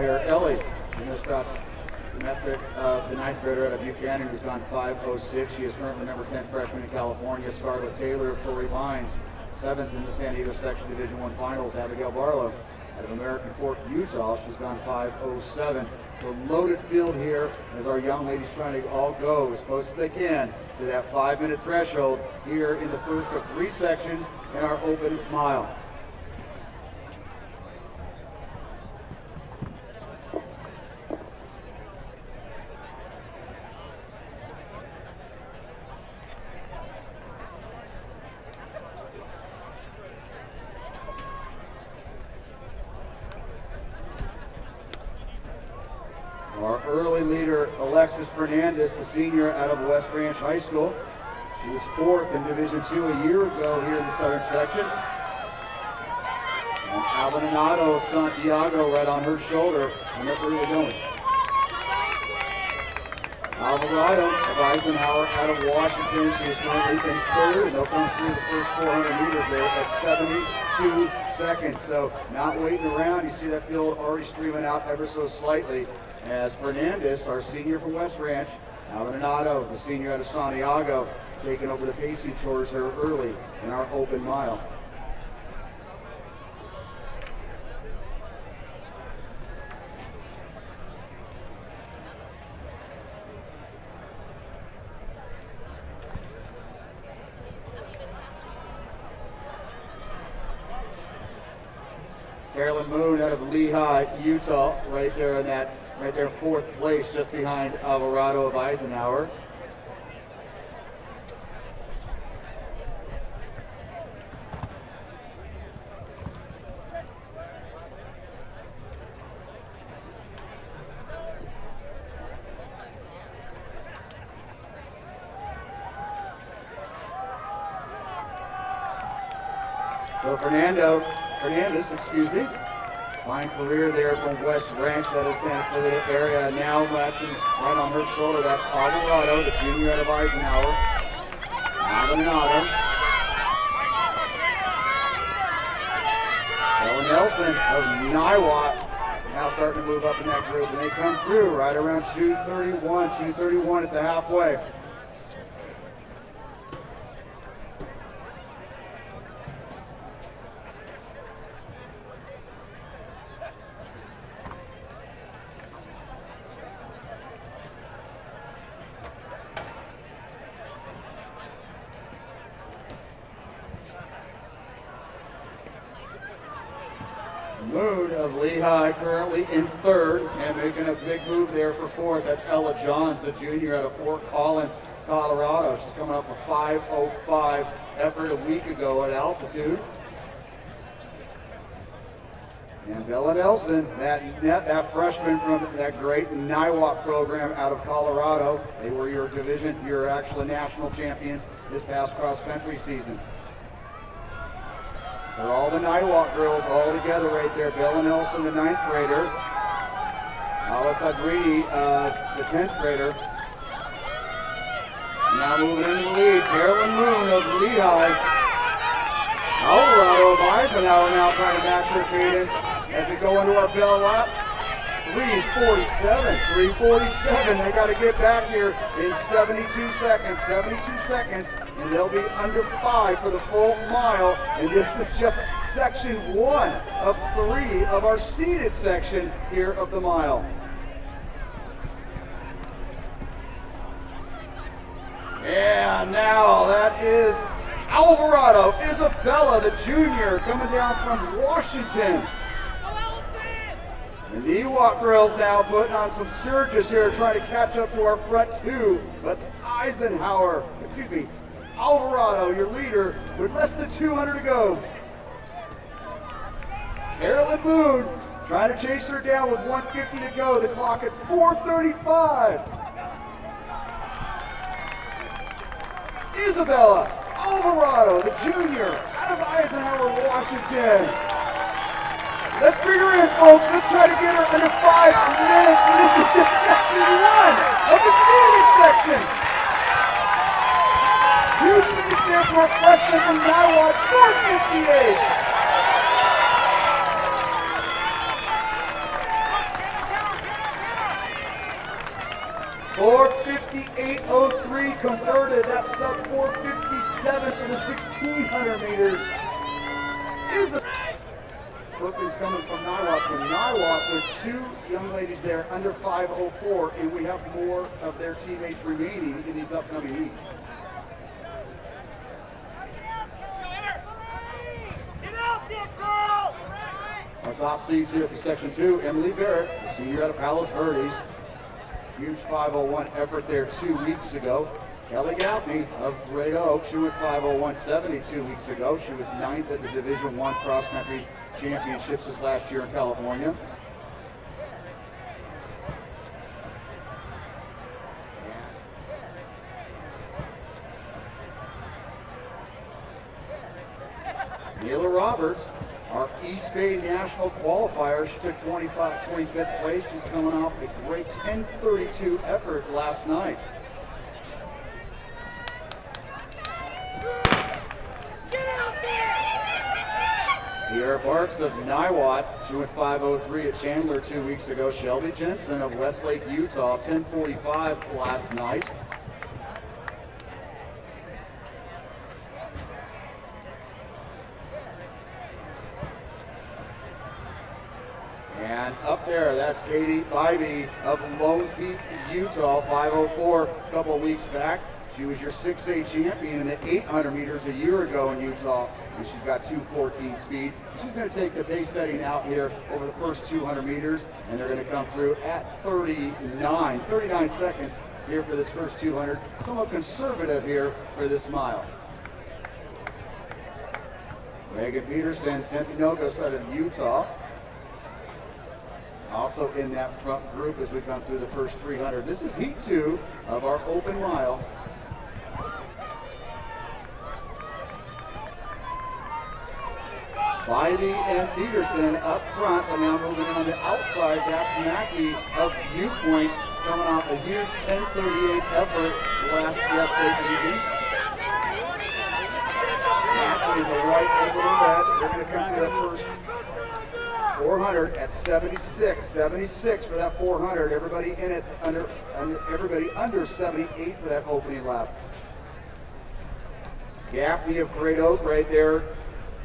here. Ellie, in this got the metric of the ninth grader out of Buchanan, who's gone 5:06. She is currently number 10 freshman in California. Scarlett Taylor of Torrey Pines, 7th in the San Diego Section Division I Finals. Abigail Barlow out of American Fork, Utah. She's gone 5:07. So loaded field here as our young ladies trying to all go as close as they can to that 5-minute threshold here in the first of 3 sections in our open mile. Our early leader, Alexis Fernandez, the senior out of West Ranch High School. She was 4th in Division II a year ago here in the southern section. And Alvarado of Santiago right on her shoulder, and they're really going. Alvarado of Eisenhower out of Washington. She is currently in 3rd, and they'll come through the first 400 meters there at 72 seconds. So not waiting around. You see that field already streaming out ever so slightly as Fernandez, our senior from West Ranch, Alvarado, the senior out of Santiago, taking over the pacing chores here early in our open mile. Carolyn Moon out of Lehigh, Utah, right there in that, right there 4th place, just behind Alvarado of Eisenhower. So Fernandez, fine career there from West Ranch, that is Santa Clarita area. Now matching right on her shoulder, that's Alvarado, the junior out of Eisenhower. Alvarado. Ellen Nelson of Niwot now starting to move up in that group, and they come through right around 2:31 at the halfway. Moon of Lehigh currently in 3rd and making a big move there for 4th. That's Ella Johns, the junior out of Fort Collins, Colorado. She's coming up a 5:05 effort a week ago at altitude. And Bella Nelson, that freshman from that great Niwot program out of Colorado. They were your actual national champions this past cross-country season. So all the Niwot girls all together right there. Bella Nelson, the 9th grader. Alice Adrini, the 10th grader. Now moving into the lead, Carolyn Moon of Lehigh. Alvarado of Eisenhower now trying to match their cadence as we go into our bell lap. 3:47. They got to get back here in 72 seconds, and they'll be under 5 for the full mile. And this is just section 1 of 3 of our seated section here of the mile. And now that is Alvarado, Isabella, the junior, coming down from Washington. The Niwot girls now putting on some surges here, trying to catch up to our front 2. But Alvarado, your leader, with less than 200 to go. Carolyn Moon trying to chase her down with 150 to go. The clock at 4:35. Isabella Alvarado, the junior, out of Eisenhower, Washington. Let's bring her in, folks. Let's try to get her under 5 minutes. And this is just section 1 of the seated section. Huge finish there for a freshman from Niwot, 4:58. 4:58.03 converted. That's sub 4:57 for the 1600 meters. Brooklyn's coming from Niwot. So Niwot with two young ladies there under 5:04, and we have more of their teammates remaining in these upcoming heats. Our top seeds here for Section 2, Emily Barrett, the senior out of Palos Verdes. Huge 5:01 effort there 2 weeks ago. Kelly Gaffney of Red Oak, she went 5:01.70 2 weeks ago. She was 9th at the Division I Cross Country Championships this last year in California. Mila Roberts, our East Bay National qualifier, she took 25th place. She's coming off a great 10:32 effort last night. Sierra Parks of Niwot, she went 5:03 at Chandler 2 weeks ago. Shelby Jensen of Westlake, Utah, 10:45 last night. And up there, that's Katie Ivey of Lone Peak, Utah, 5:04 a couple weeks back. She was your 6A champion in the 800 meters a year ago in Utah, and she's got 2:14 speed. She's going to take the pace setting out here over the first 200 meters, and they're going to come through at 39 seconds here for this first 200. Somewhat conservative here for this mile. Raygan Peterson, Timpanogos out of Utah. Also in that front group as we come through the first 300. This is heat 2 of our open mile. Bivey and Peterson up front, but now moving on the outside. That's Mackey of Viewpoint coming off a huge 10:38 effort yesterday evening. Mackey in the white over the red. They're going to come to the first 400 at 76 for that 400. Everybody in it everybody under 78 for that opening lap. Gaffney of Great Oak right there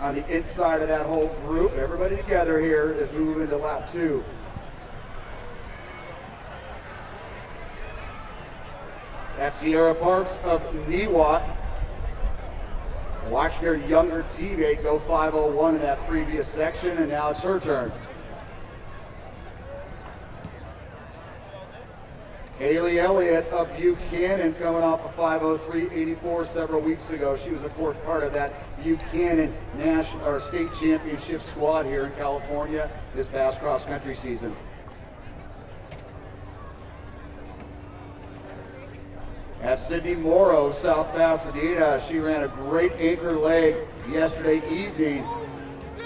on the inside of that whole group. Everybody together here as we move into lap 2. That's Sierra Parks of Niwot. Watched their younger teammate go 5:01 in that previous section, and now it's her turn. Haley Elliott of Buchanan coming off a 5:03.84 several weeks ago. She was, of course, part of that Buchanan national or state championship squad here in California this past cross-country season. That's Sydney Morrow, South Pasadena. She ran a great anchor leg yesterday evening.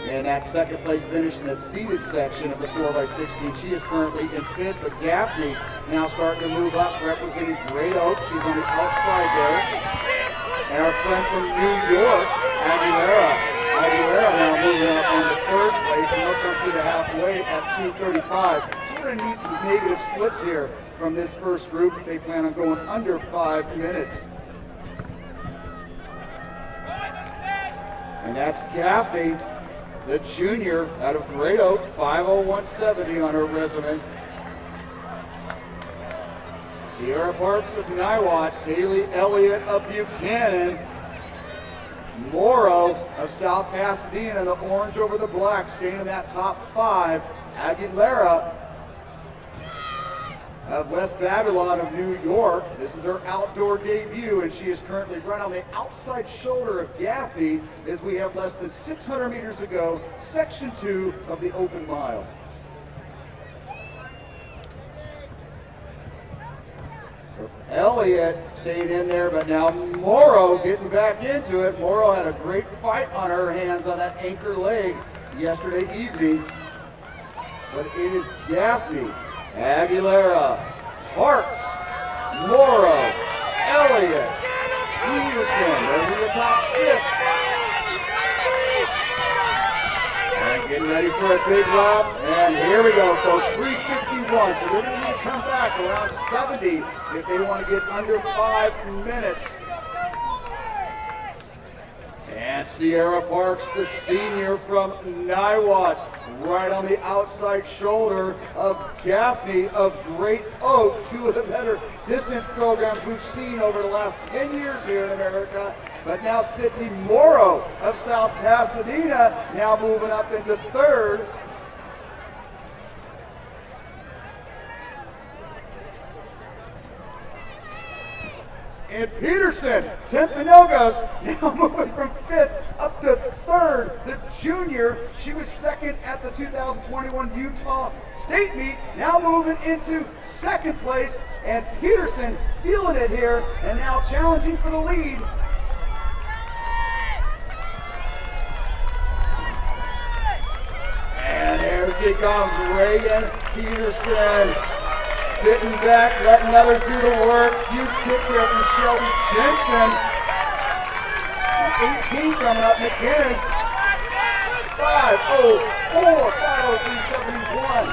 And that second place finish in the seated section of the 4x16. She is currently in fifth, but Gaffney now starting to move up, representing Great Oak. She's on the outside there. And our friend from New York, Aguilera now moving up on the third place, and they'll come through the halfway at 2:35. So we're going to need some negative splits here from this first group. They plan on going under 5 minutes. And that's Gaffney, the junior out of Great Oak, 5:01.70 on her resume. Sierra Parks of Niwot, Haley Elliott of Buchanan, Morrow of South Pasadena, the orange over the black, staying in that top 5. Aguilera of West Babylon of New York. This is her outdoor debut, and she is currently right on the outside shoulder of Gaffney as we have less than 600 meters to go, section 2 of the open mile. So Elliott stayed in there, but now Morrow getting back into it. Morrow had a great fight on her hands on that anchor leg yesterday evening, but it is Gaffney, Aguilera, Parks, Morrow, Elliott, Peterson, those are the top 6. And getting ready for a big lap, and here we go, folks, 3:51. So they're going to need a come back around 70 if they want to get under 5 minutes. And Sierra Parks, the senior from Niwot, right on the outside shoulder of Gaffney of Great Oak, two of the better distance programs we've seen over the last 10 years here in America. But now Sydney Morrow of South Pasadena now moving up into third. And Peterson, Timpanogos, now moving from 5th up to 3rd. The junior, she was 2nd at the 2021 Utah State meet, now moving into 2nd place. And Peterson feeling it here and now challenging for the lead. And there she comes, Raygan Peterson. Sitting back, letting others do the work. Huge kick here from Shelby Jensen. 18 coming up, McGinnis. 5:04, 5:03.71.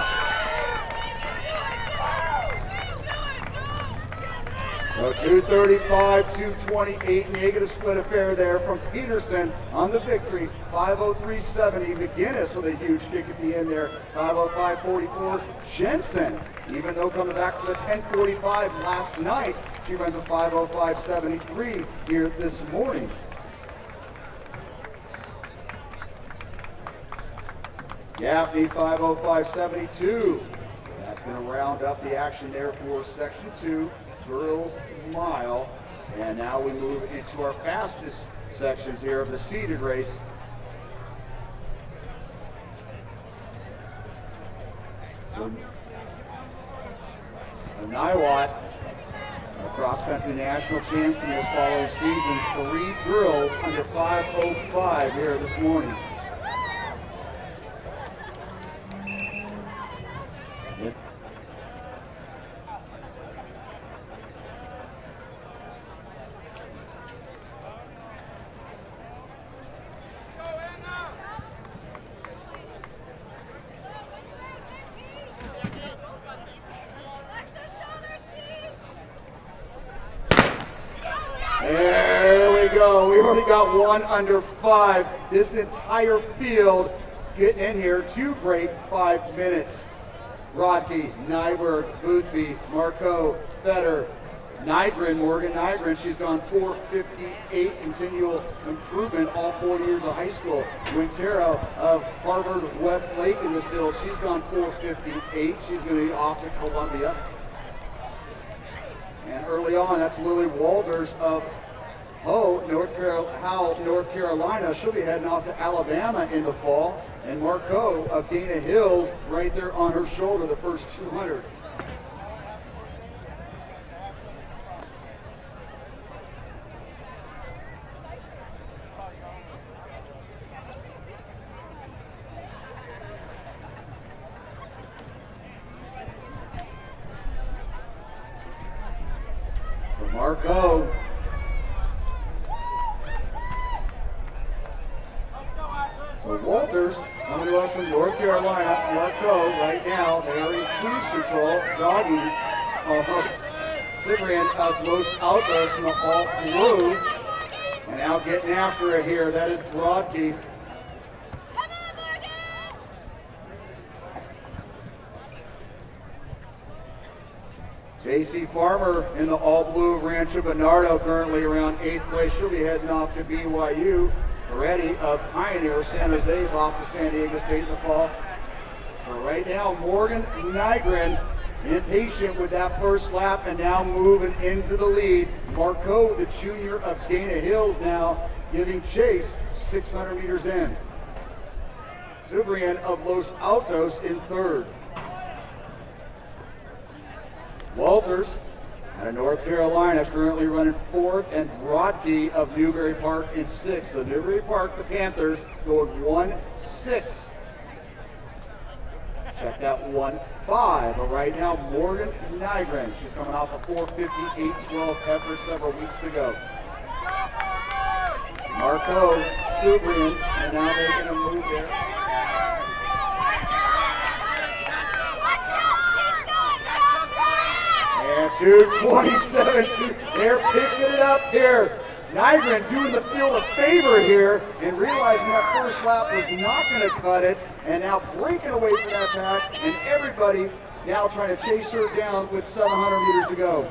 So 2:35, 2:28, negative split affair there from Peterson on the victory. 5:03.70. McGinnis with a huge kick at the end there. 5:05.44. Jensen, even though coming back from the 10:45 last night, she runs a 5:05.73 here this morning. Gaffney 5:05.72. So that's going to round up the action there for Section 2, girls mile. And now we move into our fastest sections here of the seeded race. So Niwot, a cross-country national champion this following season, 3 girls under 5:05 here this morning. There we go. We already got 1 under 5. This entire field getting in here to break 5 minutes. Rodkey, Nyberg, Boothby, Marco, Fetter, Nygren, Morgan Nygren. She's gone 4:58, continual improvement all 4 years of high school. Quintero of Harvard Westlake in this field. She's gone 4:58. She's going to be off to Columbia. And early on, that's Lily Walters of Howell, North Carolina. She'll be heading off to Alabama in the fall. And Marco of Dana Hills right there on her shoulder, the first 200. Marco. So Walters coming to us from North Carolina. Marco right now, they're in cruise control, jogging Cyprian of Los Altos in the all blue. And now getting after it here, that is Brodke. Jacey Farmer in the all-blue Rancho Bernardo, currently around 8th place. She'll be heading off to BYU. Reddy of Pioneer San Jose is off to San Diego State in the fall. So right now, Morgan Nygren impatient with that first lap and now moving into the lead. Marco, the junior of Dana Hills, now giving chase 600 meters in. Zubrian of Los Altos in 3rd. Walters out of North Carolina currently running 4th, and Brodke of Newberry Park in 6th. So Newberry Park, the Panthers, going 1-6. Check that 1-5. But right now, Morgan Nygren. She's coming off a 4:58.12 effort several weeks ago. Marco Subrian, and now making a move there. At 2:27, they're picking it up here. Nygren doing the field a favor here and realizing that first lap was not going to cut it, and now breaking away from that pack, and everybody now trying to chase her down with 700 meters to go.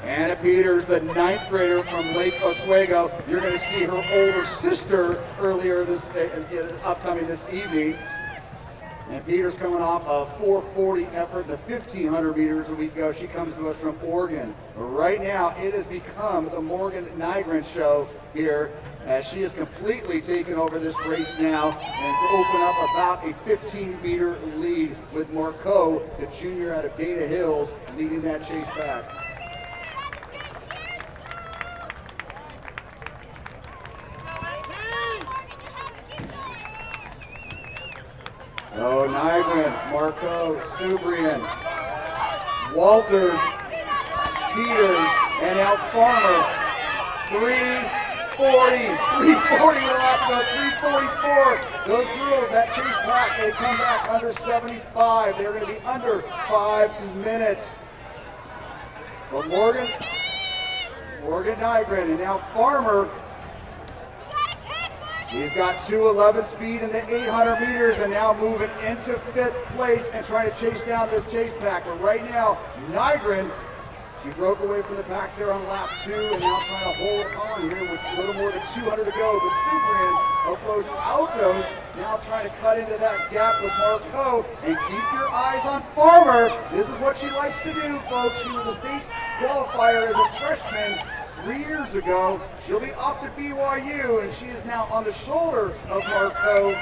Anna Peters, the 9th grader from Lake Oswego. You're going to see her older sister earlier this upcoming this evening. And Peters coming off a 4:40 effort, the 1,500 meters a week ago. She comes to us from Oregon. Right now, it has become the Morgan Nygren show here, as she has completely taken over this race now and to open up about a 15-meter lead with Marco, the junior out of Dana Hills, leading that chase back. Oh, Nygren, Marco, Subrian, Walters, Peters, and now Farmer. 3:40 left, 3:44. Those girls, that chase pack, they come back under 75. They're going to be under 5 minutes. But Morgan Nygren, and now Farmer. He's got 2:11 speed in the 800 meters and now moving into 5th place and trying to chase down this chase pack. But right now, Nygren, she broke away from the pack there on lap 2 and now trying to hold on here with a little more than 200 to go. But Subrian of Los Altos now trying to cut into that gap with Marco. And keep your eyes on Farmer. This is what she likes to do, folks. She was a state qualifier as a freshman 3 years ago. She'll be off to BYU, and she is now on the shoulder of Marco.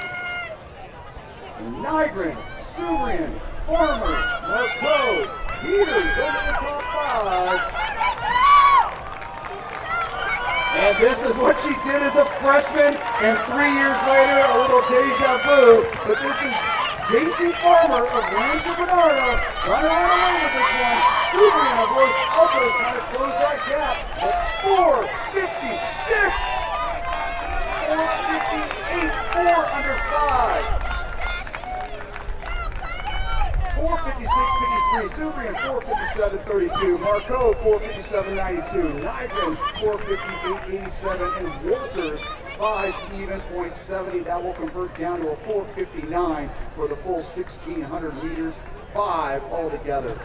Nygren, Subrian, Farmer, Marco, Peters over the top 5. And this is what she did as a freshman, and 3 years later, a little deja vu. But this is Jacey Farmer of Rancho, Bernardo, running right away with this one. Subrian of Los Altos trying to close that gap at 4:56. 4:58, 4 under 5. 4:56.53. Subrian 4:57.32. Marco 4:57.92. Nygren 4:58.87. And Walters 5:70. That will convert down to a 4:59 for the full 1,600 meters. 5 altogether.